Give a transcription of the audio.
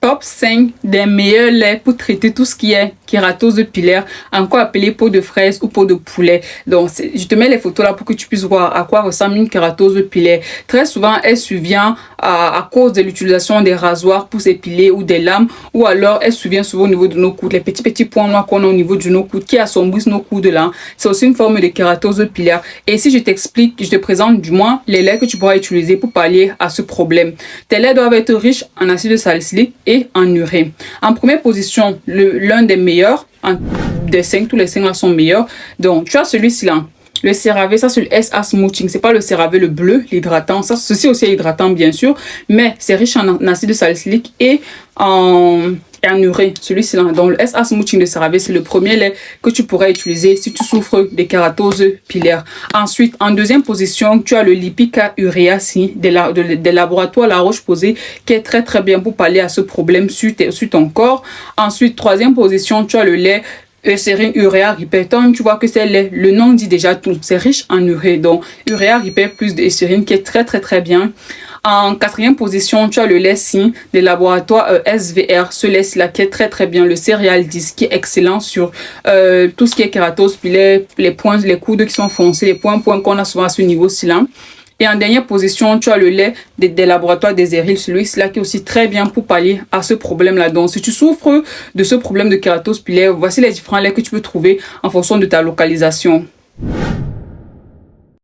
Top 5 des meilleurs laits pour traiter tout ce qui est kératose pilaire, encore appelé peau de fraise ou peau de poulet. Donc, je te mets les photos là pour que tu puisses voir à quoi ressemble une kératose pilaire. Très souvent, elle survient à cause de l'utilisation des rasoirs pour s'épiler ou des lames, ou alors elle survient souvent au niveau de nos coudes. Les petits points noirs qu'on a au niveau de nos coudes qui assombrissent nos coudes là, c'est aussi une forme de kératose pilaire. Et si je t'explique, je te présente du moins les laits que tu pourras utiliser pour pallier à ce problème. Tes laits doivent être riches en acide salicylique et en urée. En première position, l'un des meilleurs, des 5, tous les 5 là sont meilleurs. Donc, tu as celui-ci là. Le CeraVe, ça c'est le SA Smoothing. C'est pas le CeraVe le bleu, l'hydratant. Ça, ceci aussi est hydratant bien sûr, mais c'est riche en acide salicylique et en urée. Celui-ci là. Donc le SA Smoothing de CeraVe, c'est le premier lait que tu pourrais utiliser si tu souffres de kératose pilaire. Ensuite, en deuxième position, tu as le Lipica Urea des laboratoires La Roche-Posay, qui est très bien pour pallier à ce problème sur ton corps. Ensuite, troisième position, tu as le lait Eucérine Urea Repair. Tu vois que c'est le nom dit déjà tout. C'est riche en urée. Donc, Urea Repair plus de Eucérine qui est très bien. En quatrième position, tu as le lait SIN des laboratoires SVR. Ce lait là qui est très bien. Le Céréal 10 qui est excellent sur tout ce qui est kératose, puis les points, les coudes qui sont foncés, les points qu'on a souvent à ce niveau-ci là. Et en dernière position, tu as le lait des laboratoires Desiril, celui-là qui est aussi très bien pour pallier à ce problème-là. Donc, si tu souffres de ce problème de kératose pilaire, voici les différents laits que tu peux trouver en fonction de ta localisation.